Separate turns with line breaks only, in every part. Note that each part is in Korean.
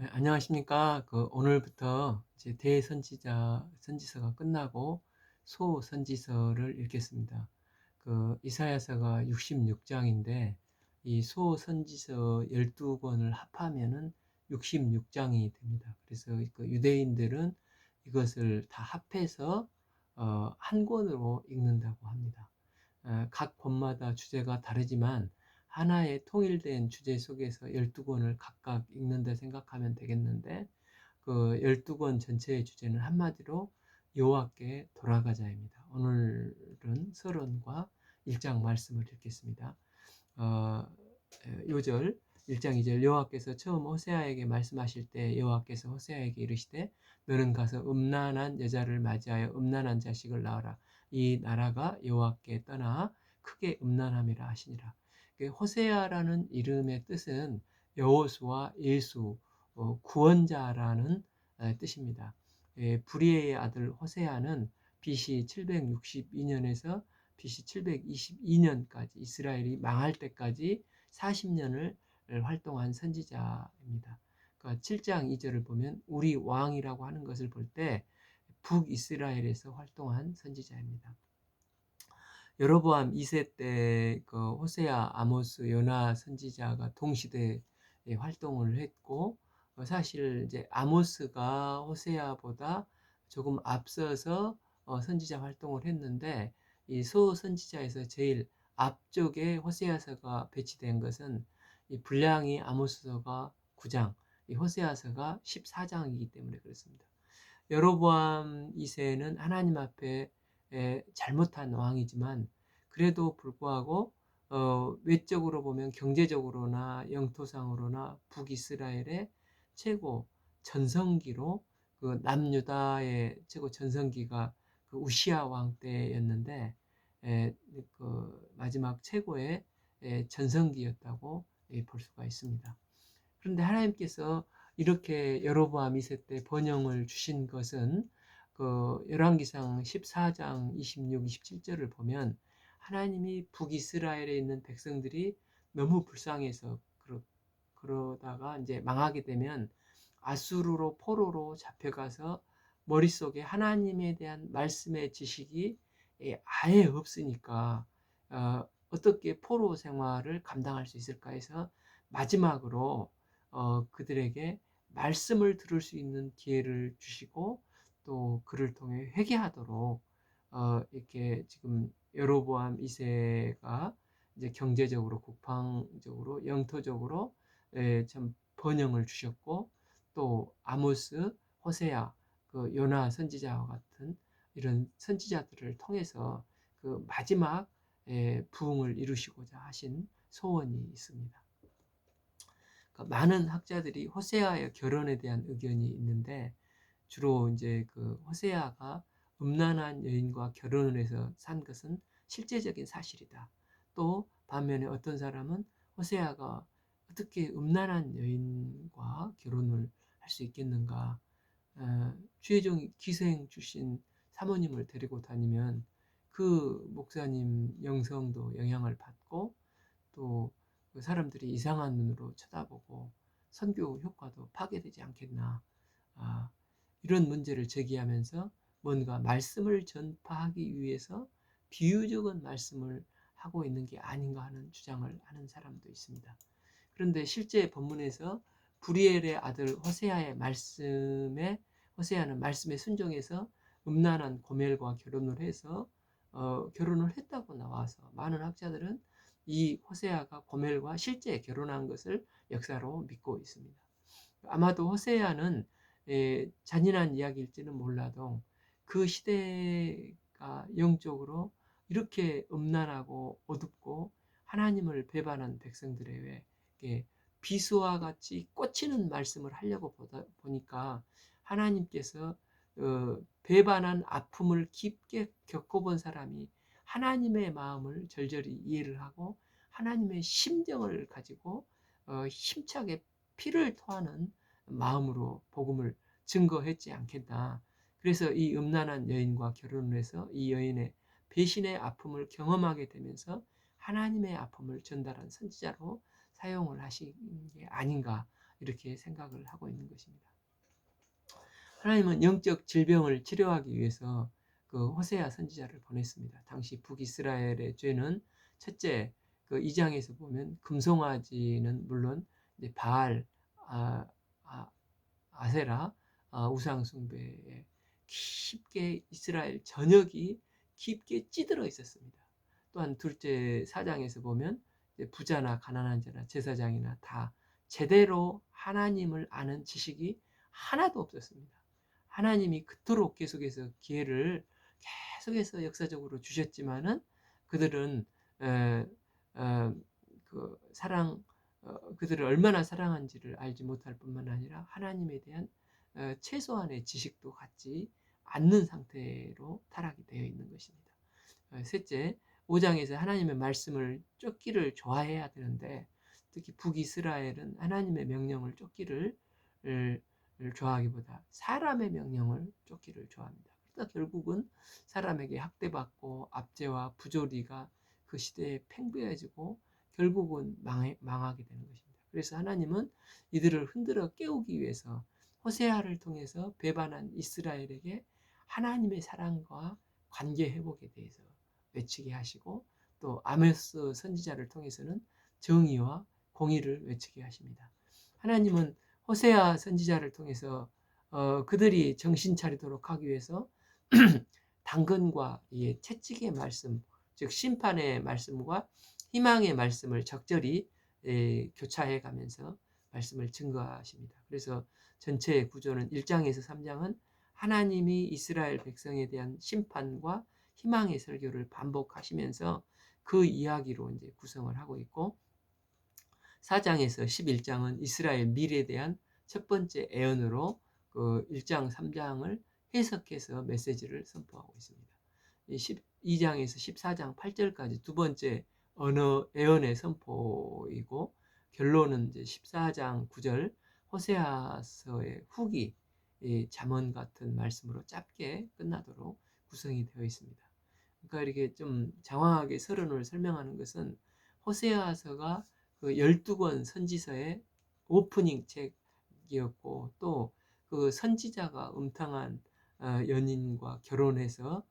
네, 안녕하십니까. 오늘부터 이제 선지서가 끝나고 소선지서를 읽겠습니다. 이사야서가 66장인데 이 소선지서 12권을 합하면은 66장이 됩니다. 그래서 그 유대인들은 이것을 다 합해서 한 권으로 읽는다고 합니다. 각 권마다 주제가 다르지만 하나의 통일된 주제 속에서 12권을 각각 읽는다 생각하면 되겠는데, 그 12권 전체의 주제는 한마디로 여호와께 돌아가자입니다. 오늘은 서론과 1장 말씀을 읽겠습니다. 어, 요절 1장 2절, 여호와께서 처음 호세아에게 말씀하실 때 여호와께서 호세아에게 이르시되 너는 가서 음란한 여자를 맞이하여 음란한 자식을 낳으라. 이 나라가 여호와께 떠나 크게 음란함이라 하시니라. 호세아라는 이름의 뜻은 여호수아 예수, 구원자라는 뜻입니다. 부리에의 아들 호세아는 BC 762년에서 BC 722년까지 이스라엘이 망할 때까지 40년을 활동한 선지자입니다. 그러니까 7장 2절을 보면 우리 왕이라고 하는 것을 볼 때 북이스라엘에서 활동한 선지자입니다. 여로보암 2세 때 호세아, 아모스, 요나 선지자가 동시대에 활동을 했고, 사실 이제 아모스가 호세아보다 조금 앞서서 선지자 활동을 했는데, 이 소선지자에서 제일 앞쪽에 호세아서가 배치된 것은 이 분량이 아모스서가 9장, 이 호세아서가 14장이기 때문에 그렇습니다. 여로보암 2세는 하나님 앞에 잘못한 왕이지만 그래도 불구하고 외적으로 보면 경제적으로나 영토상으로나 북이스라엘의 최고 전성기로, 그 남유다의 최고 전성기가 그 우시아 왕 때였는데, 마지막 최고의 전성기였다고 볼 수가 있습니다. 그런데 하나님께서 이렇게 여로보암 2세 때 번영을 주신 것은 열왕기상 14장 26, 27절을 보면 하나님이 북이스라엘에 있는 백성들이 너무 불쌍해서 그러다가 이제 망하게 되면 아수르로 포로로 잡혀가서 머릿속에 하나님에 대한 말씀의 지식이 아예 없으니까 어떻게 포로 생활을 감당할 수 있을까 해서 마지막으로 그들에게 말씀을 들을 수 있는 기회를 주시고 또 그를 통해 회개하도록 이렇게 지금 여로보암 2세가 이제 경제적으로, 국방적으로, 영토적으로 참 번영을 주셨고, 또 아모스, 호세아, 요나 선지자와 같은 이런 선지자들을 통해서 그 마지막 부흥을 이루시고자 하신 소원이 있습니다. 그러니까 많은 학자들이 호세아의 결혼에 대한 의견이 있는데, 주로 이제 호세아가 음란한 여인과 결혼을 해서 산 것은 실제적인 사실이다. 또 반면에 어떤 사람은 호세아가 어떻게 음란한 여인과 결혼을 할 수 있겠는가? 주혜종 기생 출신 사모님을 데리고 다니면 그 목사님 영성도 영향을 받고 또 그 사람들이 이상한 눈으로 쳐다보고 선교 효과도 파괴되지 않겠나. 아, 이런 문제를 제기하면서 뭔가 말씀을 전파하기 위해서 비유적인 말씀을 하고 있는 게 아닌가 하는 주장을 하는 사람도 있습니다. 그런데 실제 본문에서 브리엘의 아들 호세아는 말씀에 순종해서 음란한 고멜과 결혼을 해서 결혼을 했다고 나와서 많은 학자들은 이 호세아가 고멜과 실제 결혼한 것을 역사로 믿고 있습니다. 아마도 호세아는 잔인한 이야기일지는 몰라도 그 시대가 영적으로 이렇게 음란하고 어둡고 하나님을 배반한 백성들에게 비수와 같이 꽂히는 말씀을 하려고 보니까 하나님께서 배반한 아픔을 깊게 겪어본 사람이 하나님의 마음을 절절히 이해를 하고 하나님의 심정을 가지고 힘차게 피를 토하는 마음으로 복음을 증거했지 않겠나. 그래서 이 음란한 여인과 결혼을 해서 이 여인의 배신의 아픔을 경험하게 되면서 하나님의 아픔을 전달한 선지자로 사용을 하신 게 아닌가, 이렇게 생각을 하고 있는 것입니다. 하나님은 영적 질병을 치료하기 위해서 그 호세아 선지자를 보냈습니다. 당시 북이스라엘의 죄는 첫째, 그 2장에서 보면 금송아지는 물론 이제 바알, 아, 아, 아세라, 우상 숭배에 깊게 이스라엘 전역이 깊게 찌들어 있었습니다. 또한 둘째 4장에서 보면 부자나 가난한 자나 제사장이나 다 제대로 하나님을 아는 지식이 하나도 없었습니다. 하나님이 그토록 계속해서 기회를 계속해서 역사적으로 주셨지만은 그들은 에, 어, 그 사랑 그들을 얼마나 사랑한지를 알지 못할 뿐만 아니라 하나님에 대한 최소한의 지식도 갖지 않는 상태로 타락이 되어 있는 것입니다. 셋째, 5장에서 하나님의 말씀을 쫓기를 좋아해야 되는데 특히 북이스라엘은 하나님의 명령을 쫓기를 좋아하기보다 사람의 명령을 쫓기를 좋아합니다. 그러다 결국은 사람에게 학대받고 압제와 부조리가 그 시대에 팽배해지고 결국은 망하게 되는 것입니다. 그래서 하나님은 이들을 흔들어 깨우기 위해서 호세아를 통해서 배반한 이스라엘에게 하나님의 사랑과 관계 회복에 대해서 외치게 하시고 또 아모스 선지자를 통해서는 정의와 공의를 외치게 하십니다. 하나님은 호세아 선지자를 통해서 그들이 정신 차리도록 하기 위해서 당근과 채찍의 말씀, 즉 심판의 말씀과 희망의 말씀을 적절히 교차해 가면서 말씀을 증거하십니다. 그래서 전체 구조는 1장에서 3장은 하나님이 이스라엘 백성에 대한 심판과 희망의 설교를 반복하시면서 그 이야기로 이제 구성을 하고 있고 4장에서 11장은 이스라엘 미래에 대한 첫 번째 애언으로 그 1장, 3장을 해석해서 메시지를 선포하고 있습니다. 12장에서 14장 8절까지 두 번째 언어 애언의 선포이고 결론은 이제 14장 9절 호세아서의 후기 잠언 같은 말씀으로 짧게 끝나도록 구성이 되어 있습니다. 그러니까 이렇게 좀 장황하게 서론을 설명하는 것은 호세아서가 그 12권 선지서의 오프닝 책이었고 또 그 선지자가 음탕한 연인과 결혼해서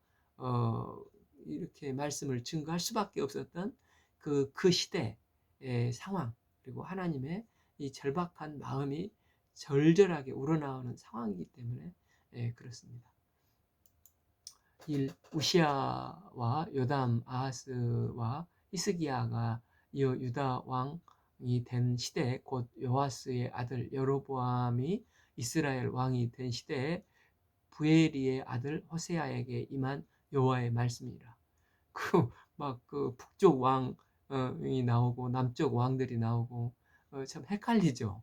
이렇게 말씀을 증거할 수밖에 없었던 그 시대의 상황 그리고 하나님의 이 절박한 마음이 절절하게 우러나오는 상황이기 때문에 그렇습니다. 1. 우시아와 요담, 아하스와 히스기야가 이어 유다 왕이 된 시대 곧 요아스의 아들 여로보암이 이스라엘 왕이 된 시대에 부에리의 아들 호세아에게 임한 여호와의 말씀이라. 그 북쪽 왕이 나오고 남쪽 왕들이 나오고 참 헷갈리죠.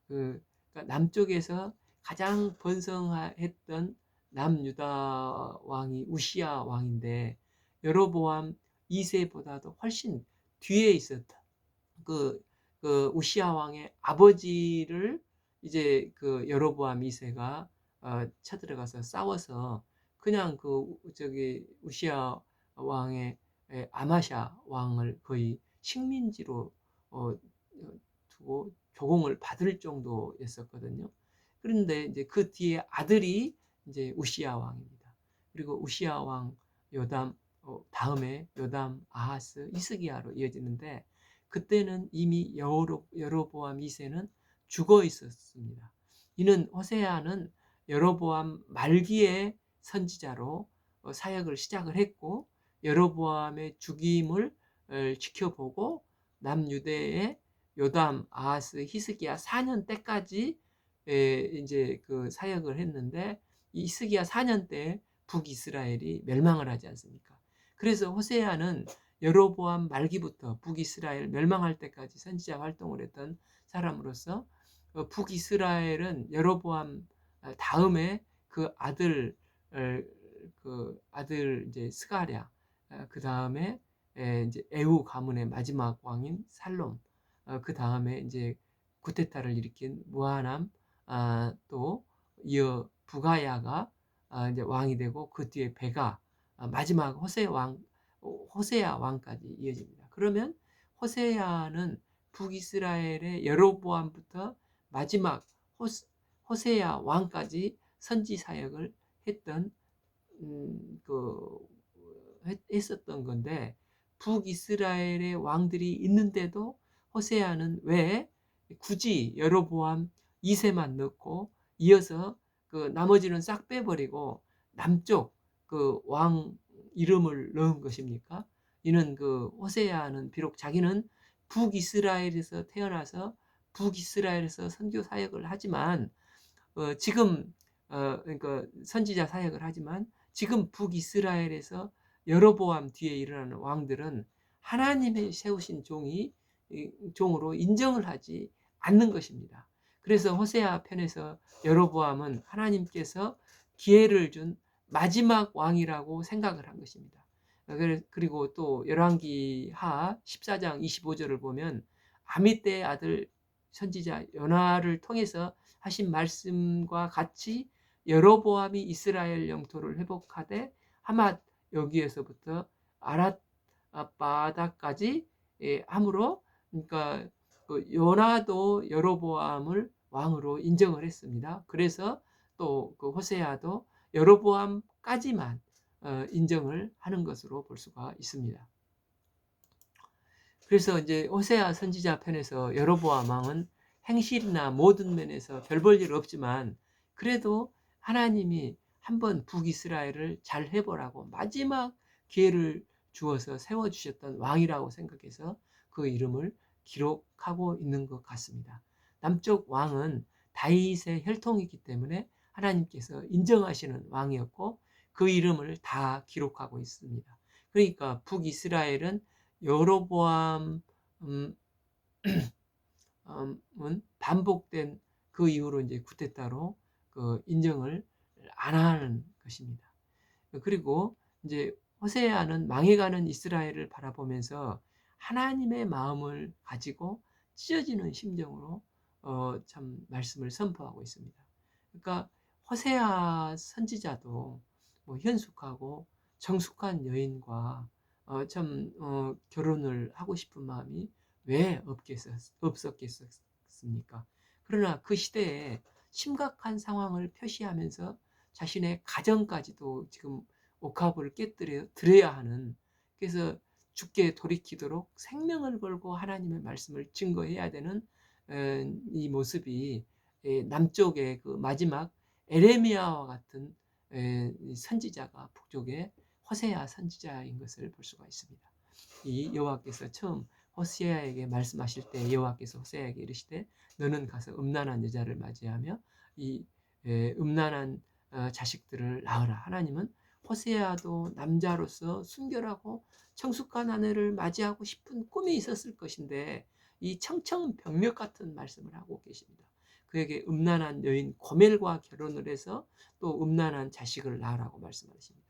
그러니까 남쪽에서 가장 번성했던 남유다 왕이 우시야 왕인데 여로보암 2세보다도 훨씬 뒤에 있었다. 그 우시야 왕의 아버지를 이제 그 여로보암 2세가 쳐들어가서 싸워서 그냥 우시야 왕의 아마샤 왕을 거의 식민지로 두고 조공을 받을 정도였었거든요. 그런데 이제 그 뒤에 아들이 이제 우시야 왕입니다. 그리고 우시야 왕 요담 다음에 요담, 아하스, 히스기야로 이어지는데 그때는 이미 여로보암 2세는 죽어 있었습니다. 이는 호세아는 여로보암 말기의 선지자로 사역을 시작을 했고 여로보암의 죽임을 지켜보고 남유대의 요담, 아하스, 히스기야 4년 때까지 이제 그 사역을 했는데 이 히스기야 4년 때 북이스라엘이 멸망을 하지 않습니까? 그래서 호세아는 여로보암 말기부터 북이스라엘 멸망할 때까지 선지자 활동을 했던 사람으로서 북이스라엘은 여로보암 다음에 그 아들 이제 스가랴 그 다음에 이제 에후 가문의 마지막 왕인 살롬 그 다음에 이제 구테타를 일으킨 무하남 또 이어 부가야가 이제 왕이 되고 그 뒤에 베가 마지막 호세야 왕까지 이어집니다. 그러면 호세야는 북이스라엘의 여로보암부터 마지막 호세아 왕까지 선지 사역을 했던 했었던 건데, 북이스라엘의 왕들이 있는데도 호세아는 왜 굳이 여로보암 2세만 넣고 이어서 그 나머지는 싹 빼버리고 남쪽 그 왕 이름을 넣은 것입니까? 이는 그 호세아는 비록 자기는 북이스라엘에서 태어나서 북이스라엘에서 선교 사역을 하지만 지금 그러니까 선지자 사역을 하지만 지금 북이스라엘에서 여로보암 뒤에 일어나는 왕들은 하나님의 세우신 종으로 인정을 하지 않는 것입니다. 그래서 호세아 편에서 여로보암은 하나님께서 기회를 준 마지막 왕이라고 생각을 한 것입니다. 그리고 또 열왕기하 14장 25절을 보면 아미떼의 아들 선지자 요나를 통해서 하신 말씀과 같이 여로보암이 이스라엘 영토를 회복하되 하맛 여기에서부터 아랏 바다까지 함으로, 그러니까 요나도 여로보암을 왕으로 인정을 했습니다. 그래서 또 그 호세아도 여로보암까지만 인정을 하는 것으로 볼 수가 있습니다. 그래서 이제 호세아 선지자 편에서 여로보암 왕은 행실이나 모든 면에서 별 볼 일 없지만 그래도 하나님이 한번 북이스라엘을 잘 해보라고 마지막 기회를 주어서 세워주셨던 왕이라고 생각해서 그 이름을 기록하고 있는 것 같습니다. 남쪽 왕은 다윗의 혈통이기 때문에 하나님께서 인정하시는 왕이었고 그 이름을 다 기록하고 있습니다. 그러니까 북이스라엘은 여로보암 반복된 그 이후로 이제 쿠데타로 그 인정을 안 하는 것입니다. 그리고 이제 호세아는 망해가는 이스라엘을 바라보면서 하나님의 마음을 가지고 찢어지는 심정으로 참 말씀을 선포하고 있습니다. 그러니까 호세아 선지자도 뭐 현숙하고 정숙한 여인과 결혼을 하고 싶은 마음이 왜 없었겠습니까? 그러나 그 시대에 심각한 상황을 표시하면서 자신의 가정까지도 지금 옥합을 깨뜨려야 하는, 그래서 죽게 돌이키도록 생명을 걸고 하나님의 말씀을 증거해야 되는 이 모습이 남쪽의 그 마지막 에레미야와 같은 선지자가 북쪽의 호세아 선지자인 것을 볼 수가 있습니다. 이 여호와께서 처음 호세아에게 말씀하실 때 여호와께서 호세아에게 이르시되 너는 가서 음란한 여자를 맞이하며 이 음란한 자식들을 낳으라. 하나님은 호세아도 남자로서 순결하고 청숙한 아내를 맞이하고 싶은 꿈이 있었을 것인데 이 청천벽력 같은 말씀을 하고 계십니다. 그에게 음란한 여인 고멜과 결혼을 해서 또 음란한 자식을 낳으라고 말씀하십니다.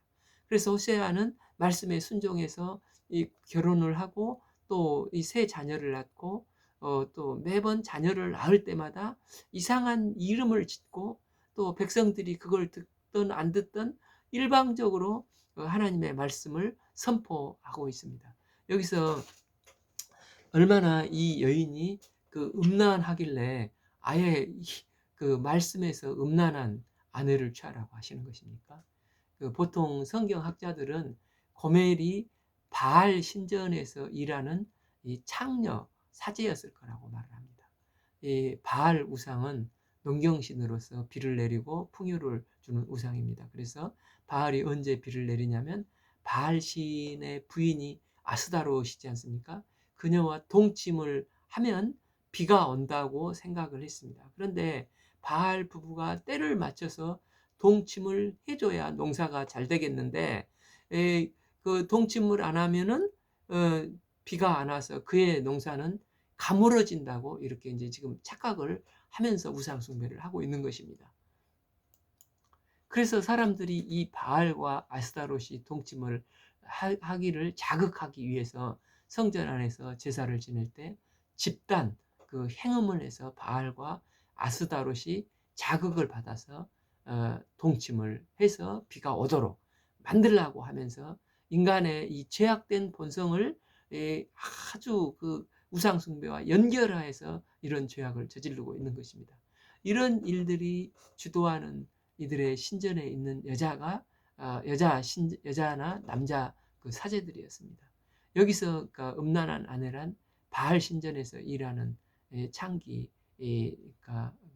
그래서 호세아는 말씀에 순종해서 이 결혼을 하고 또 이 세 자녀를 낳고 또 매번 자녀를 낳을 때마다 이상한 이름을 짓고 또 백성들이 그걸 듣든 안 듣든 일방적으로 하나님의 말씀을 선포하고 있습니다. 여기서 얼마나 이 여인이 그 음란하길래 아예 그 말씀에서 음란한 아내를 취하라고 하시는 것입니까? 그 보통 성경학자들은 고멜이 바알 신전에서 일하는 이 창녀 사제였을 거라고 말을 합니다. 이 바알 우상은 농경신으로서 비를 내리고 풍요를 주는 우상입니다. 그래서 바알이 언제 비를 내리냐면 바알 신의 부인이 아스다로시지 않습니까? 그녀와 동침을 하면 비가 온다고 생각을 했습니다. 그런데 바알 부부가 때를 맞춰서 동침을 해줘야 농사가 잘 되겠는데 그 동침을 안 하면은 비가 안 와서 그의 농사는 가물어진다고 이렇게 이제 지금 착각을 하면서 우상 숭배를 하고 있는 것입니다. 그래서 사람들이 이 바알과 아스타롯이 동침을 하기를 자극하기 위해서 성전 안에서 제사를 지낼 때 집단 그 행음을 해서 바알과 아스타롯이 자극을 받아서 동침을 해서 비가 오도록 만들라고 하면서 인간의 이 죄악된 본성을 아주 그 우상 숭배와 연결하여서 이런 죄악을 저지르고 있는 것입니다. 이런 일들이 주도하는 이들의 신전에 있는 여자나 남자 그 사제들이었습니다. 여기서 그 음란한 아내란 바알 신전에서 일하는 창기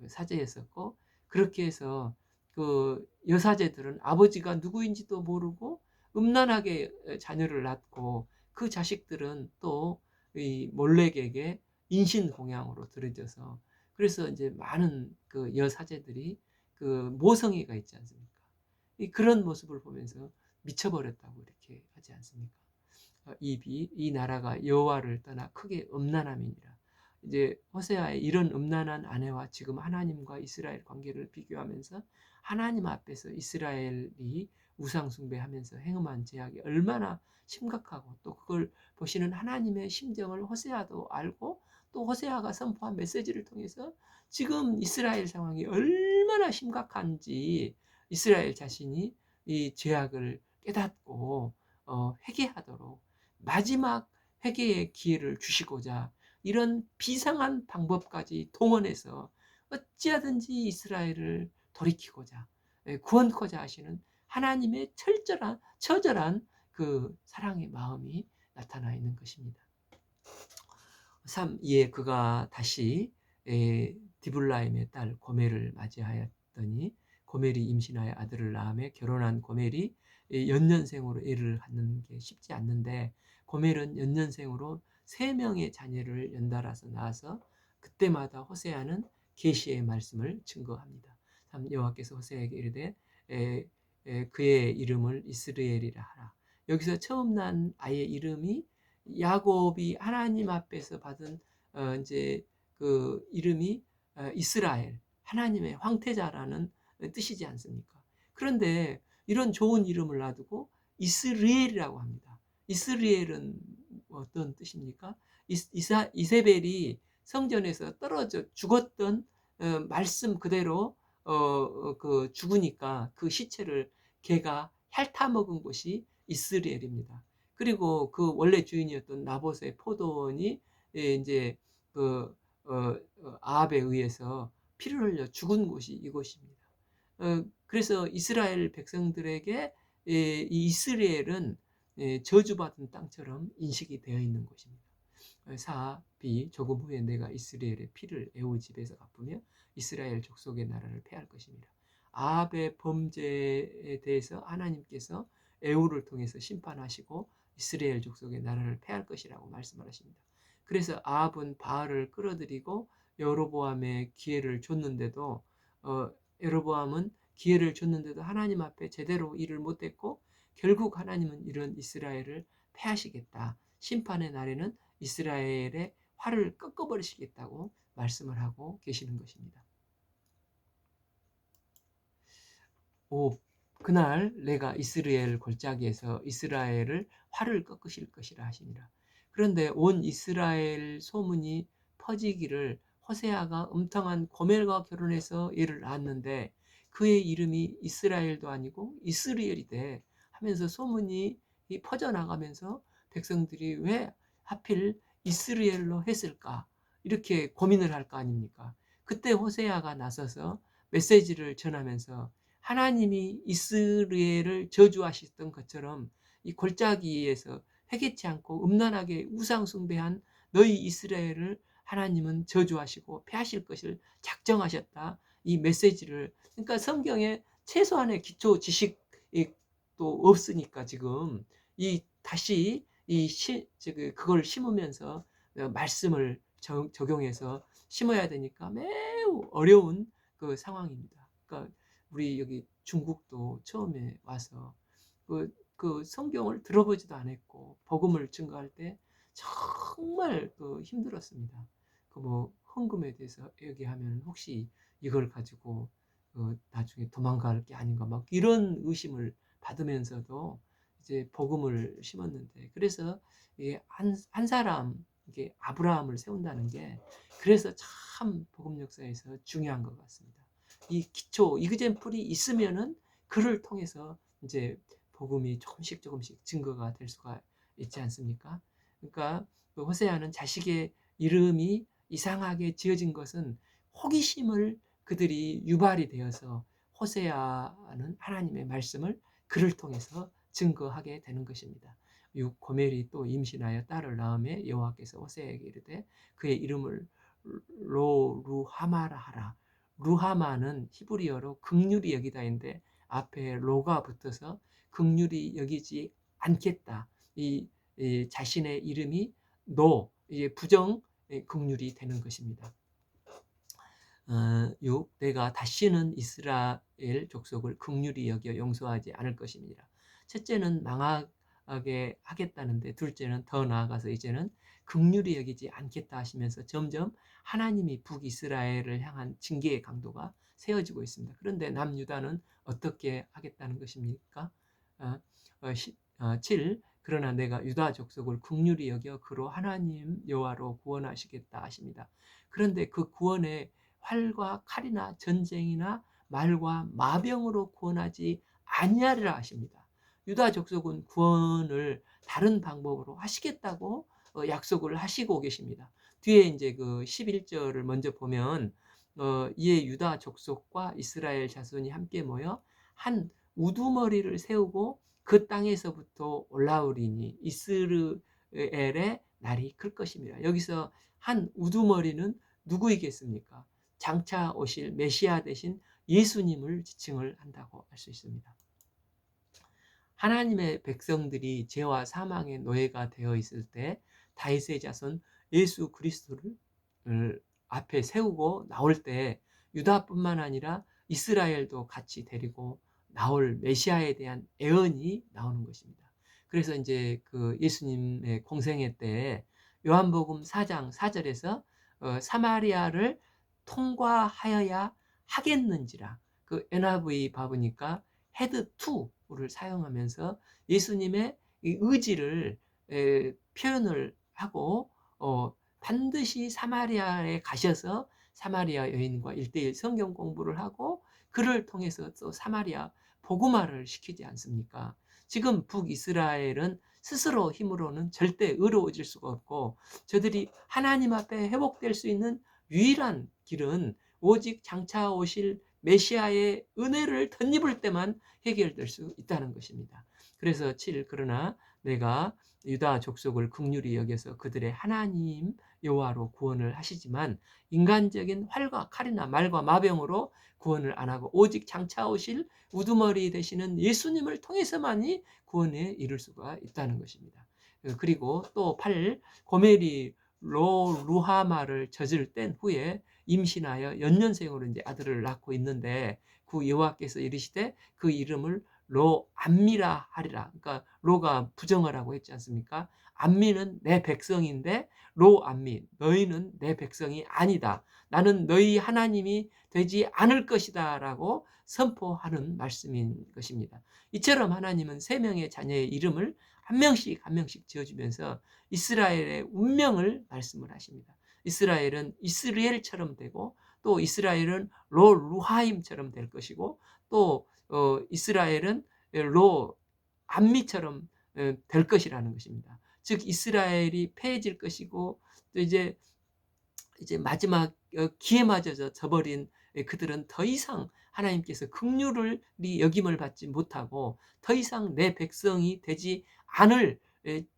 사제였었고, 그렇게 해서 그 여사제들은 아버지가 누구인지도 모르고 음란하게 자녀를 낳고, 그 자식들은 또 이 몰렉에게 인신공양으로 들여져서, 그래서 이제 많은 그 여사제들이 그 모성애가 있지 않습니까? 그런 모습을 보면서 미쳐버렸다고 이렇게 하지 않습니까? 이 나라가 여호와를 떠나 크게 음란함이니라. 이제 호세아의 이런 음란한 아내와 지금 하나님과 이스라엘 관계를 비교하면서 하나님 앞에서 이스라엘이 우상 숭배하면서 행음한 죄악이 얼마나 심각하고, 또 그걸 보시는 하나님의 심정을 호세아도 알고, 또 호세아가 선포한 메시지를 통해서 지금 이스라엘 상황이 얼마나 심각한지 이스라엘 자신이 이 죄악을 깨닫고 회개하도록 마지막 회개의 기회를 주시고자 이런 비상한 방법까지 동원해서 어찌하든지 이스라엘을 돌이키고자 구원코자 하시는 하나님의 처절한 그 사랑의 마음이 나타나 있는 것입니다. 3. 그가 다시 디블라임의 딸 고멜을 맞이하였더니 고멜이 임신하여 아들을 낳으며 결혼한 고멜이 연년생으로 애를 갖는 게 쉽지 않는데, 고멜은 연년생으로 3명의 자녀를 연달아서 낳아서 그때마다 호세아는 계시의 말씀을 증거합니다. 3. 여호와께서 호세아에게 이르되 그의 이름을 이스라엘이라 하라. 여기서 처음 난 아이의 이름이 야곱이 하나님 앞에서 받은 이제 그 이름이 이스라엘, 하나님의 황태자라는 뜻이지 않습니까? 그런데 이런 좋은 이름을 놔두고 이스라엘이라고 합니다. 이스라엘은 어떤 뜻입니까? 이세벨이 성전에서 떨어져 죽었던 말씀 그대로 그 죽으니까 그 시체를 개가 핥아먹은 곳이 이스라엘입니다. 그리고 그 원래 주인이었던 나봇의 포도원이 이제 그 아합에 의해서 피를 흘려 죽은 곳이 이곳입니다. 그래서 이스라엘 백성들에게 이 이스라엘은 저주받은 땅처럼 인식이 되어 있는 곳입니다. 4. 조금 후에 내가 이스라엘의 피를 애우 집에서 갚으며 이스라엘 족속의 나라를 패할 것입니다. 아합의 범죄에 대해서 하나님께서 애우를 통해서 심판하시고 이스라엘 족속의 나라를 패할 것이라고 말씀을 하십니다. 그래서 아합은 바알을 끌어들이고 여로보암의 기회를 줬는데도 여로보암은 기회를 줬는데도 하나님 앞에 제대로 일을 못했고, 결국 하나님은 이런 이스라엘을 패하시겠다, 심판의 날에는 이스라엘의 활을 꺾어버리시겠다고 말씀을 하고 계시는 것입니다. 5. 그날 내가 이스라엘 골짜기에서 이스라엘을 활을 꺾으실 것이라 하시니라. 그런데 온 이스라엘 소문이 퍼지기를 호세아가 음탕한 고멜과 결혼해서 얘를 낳았는데 그의 이름이 이스라엘도 아니고 이스리엘이돼 하면서 소문이 퍼져나가면서 백성들이 왜 하필 이스라엘로 했을까 이렇게 고민을 할 거 아닙니까? 그때 호세아가 나서서 메시지를 전하면서 하나님이 이스라엘을 저주하셨던 것처럼 이 골짜기에서 회개치 않고 음란하게 우상 숭배한 너희 이스라엘을 하나님은 저주하시고 패하실 것을 작정하셨다, 이 메시지를, 그러니까 성경에 최소한의 기초 지식이 또 없으니까 지금 이 다시 그걸 심으면서 말씀을 적용해서 심어야 되니까 매우 어려운 그 상황입니다. 그러니까 우리 여기 중국도 처음에 와서 그 성경을 들어보지도 않았고 복음을 증거할 때 정말 힘들었습니다. 그 뭐 헌금에 대해서 얘기하면 혹시 이걸 가지고 나중에 도망갈 게 아닌가 막 이런 의심을 받으면서도 이제 복음을 심었는데, 그래서 이게 한 사람 이게 아브라함을 세운다는 게 그래서 참 복음 역사에서 중요한 것 같습니다. 이 기초 이그젠플이 있으면은 그를 통해서 이제 복음이 조금씩 증거가 될 수가 있지 않습니까? 그러니까 그 호세아는 자식의 이름이 이상하게 지어진 것은 호기심을 그들이 유발이 되어서 호세아는 하나님의 말씀을 그를 통해서 증거하게 되는 것입니다. 고멜이 또 임신하여 딸을 낳음에 여호와께서 호세아에게 이르되 그의 이름을 로루하마라 하라. 루하마는 히브리어로 긍휼히 여기다인데 앞에 로가 붙어서 긍휼히 여기지 않겠다. 이 자신의 이름이 이제 부정 긍휼이 되는 것입니다. 6. 내가 다시는 이스라엘 족속을 긍휼히 여겨 용서하지 않을 것입니다. 첫째는 망하게 하겠다는데 둘째는 더 나아가서 이제는 긍휼히 여기지 않겠다 하시면서 점점 하나님이 북이스라엘을 향한 징계의 강도가 세워지고 있습니다. 그런데 남유다는 어떻게 하겠다는 것입니까? 7. 그러나 내가 유다 족속을 긍휼히 여겨 그로 하나님 여호와로 구원하시겠다 하십니다. 그런데 그 구원에 활과 칼이나 전쟁이나 말과 마병으로 구원하지 아니하리라 하십니다. 유다 족속은 구원을 다른 방법으로 하시겠다고 약속을 하시고 계십니다. 뒤에 이제 그 11절을 먼저 보면 이에 유다 족속과 이스라엘 자손이 함께 모여 한 우두머리를 세우고 그 땅에서부터 올라오리니 이스라엘의 날이 클 것입니다. 여기서 한 우두머리는 누구이겠습니까? 장차 오실 메시아 대신 예수님을 지칭을 한다고 할 수 있습니다. 하나님의 백성들이 죄와 사망의 노예가 되어 있을 때 다윗의 자손 예수 그리스도를 앞에 세우고 나올 때 유다뿐만 아니라 이스라엘도 같이 데리고 나올 메시아에 대한 애언이 나오는 것입니다. 그래서 이제 그 예수님의 공생애 때 요한복음 4장 4절에서 사마리아를 통과하여야 하겠는지라, 그 NIV 봐보니까 헤드 투를 사용하면서 예수님의 의지를 표현을 하고 반드시 사마리아에 가셔서 사마리아 여인과 1:1 성경 공부를 하고 그를 통해서 또 사마리아 복음화를 시키지 않습니까? 지금 북이스라엘은 스스로 힘으로는 절대 의로워질 수가 없고 저들이 하나님 앞에 회복될 수 있는 유일한 길은 오직 장차 오실 메시아의 은혜를 덧입을 때만 해결될 수 있다는 것입니다. 그래서 7. 그러나 내가 유다 족속을 긍휼히 여겨서 그들의 하나님 여호와로 구원을 하시지만 인간적인 활과 칼이나 말과 마병으로 구원을 안 하고 오직 장차 오실 우두머리 되시는 예수님을 통해서만이 구원에 이를 수가 있다는 것입니다. 그리고 또 8. 고멜이 루하마를 젖을 뗀 후에 임신하여 연년생으로 이제 아들을 낳고 있는데 그 여호와께서 이르시되 그 이름을 로암미라 하리라. 그러니까 로가 부정을 하고 했지 않습니까? 암미는 내 백성인데 로암미, 너희는 내 백성이 아니다. 나는 너희 하나님이 되지 않을 것이다 라고 선포하는 말씀인 것입니다. 이처럼 하나님은 3명의 자녀의 이름을 한 명씩 한 명씩 지어주면서 이스라엘의 운명을 말씀을 하십니다. 이스라엘은 이스라엘처럼 되고 또 이스라엘은 루하임처럼 될 것이고 또 이스라엘은 암미처럼 될 것이라는 것입니다. 즉 이스라엘이 패해질 것이고 또 이제 마지막 기회마저 져버린 그들은 더 이상 하나님께서 긍휼을 여김을 받지 못하고 더 이상 내 백성이 되지 않을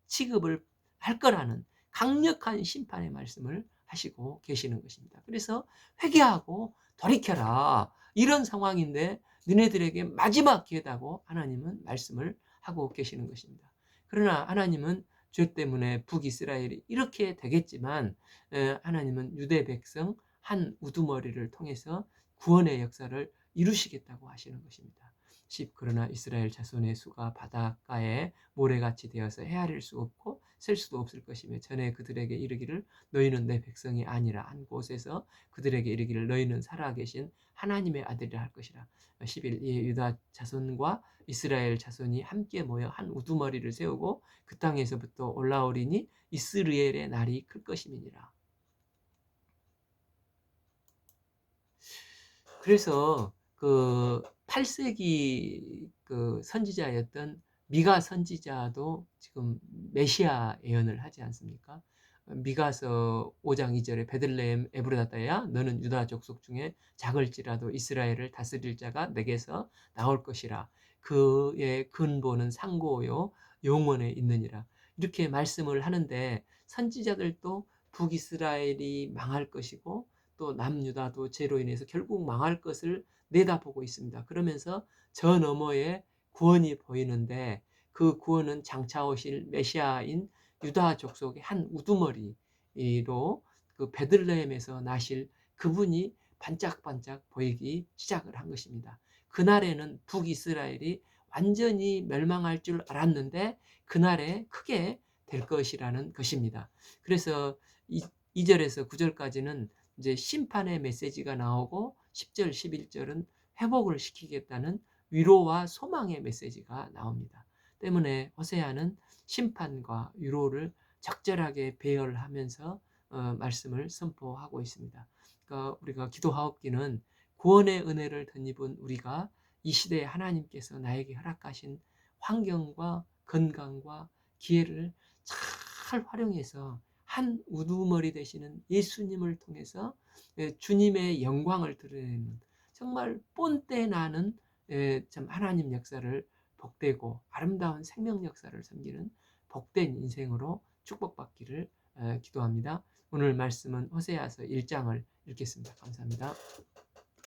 취급을 할 거라는 강력한 심판의 말씀을 하시고 계시는 것입니다. 그래서 회개하고 돌이켜라, 이런 상황인데 너네들에게 마지막 기회다고 하나님은 말씀을 하고 계시는 것입니다. 그러나 하나님은 죄 때문에 북이스라엘이 이렇게 되겠지만 하나님은 유대 백성 한 우두머리를 통해서 구원의 역사를 이루시겠다고 하시는 것입니다. 10. 그러나 이스라엘 자손의 수가 바닷가에 모래같이 되어서 헤아릴 수 없고 셀 수도 없을 것이며 전에 그들에게 이르기를 너희는 내 백성이 아니라 한 곳에서 그들에게 이르기를 너희는 살아계신 하나님의 아들이라 할 것이라. 11. 이 유다 자손과 이스라엘 자손이 함께 모여 한 우두머리를 세우고 그 땅에서부터 올라오리니 이스라엘의 날이 클 것임이니라. 그래서 그 8세기 그 선지자였던 미가 선지자도 지금 메시아 예언을 하지 않습니까? 미가서 5장 2절에 베들레헴 에브라다야 너는 유다 족속 중에 작을지라도 이스라엘을 다스릴 자가 내게서 나올 것이라. 그의 근본은 상고요 영원에 있느니라. 이렇게 말씀을 하는데 선지자들도 북이스라엘이 망할 것이고 또 남유다도 죄로 인해서 결국 망할 것을 내다보고 있습니다. 그러면서 저 너머에 구원이 보이는데 그 구원은 장차 오실 메시아인 유다 족속의 한 우두머리로 그 베들레헴에서 나실 그분이 반짝반짝 보이기 시작을 한 것입니다. 그날에는 북이스라엘이 완전히 멸망할 줄 알았는데 그날에 크게 될 것이라는 것입니다. 그래서 2절에서 9절까지는 이제 심판의 메시지가 나오고 10절, 11절은 회복을 시키겠다는 위로와 소망의 메시지가 나옵니다. 때문에 호세아는 심판과 위로를 적절하게 배열하면서 말씀을 선포하고 있습니다. 그러니까 우리가 기도하옵기는 구원의 은혜를 덧입은 우리가 이 시대에 하나님께서 나에게 허락하신 환경과 건강과 기회를 잘 활용해서 한 우두머리 되시는 예수님을 통해서 주님의 영광을 드러내는 정말 본때 나는 참 하나님 역사를 복되고 아름다운 생명 역사를 섬기는 복된 인생으로 축복받기를 기도합니다. 오늘 말씀은 호세아서 1장을 읽겠습니다. 감사합니다.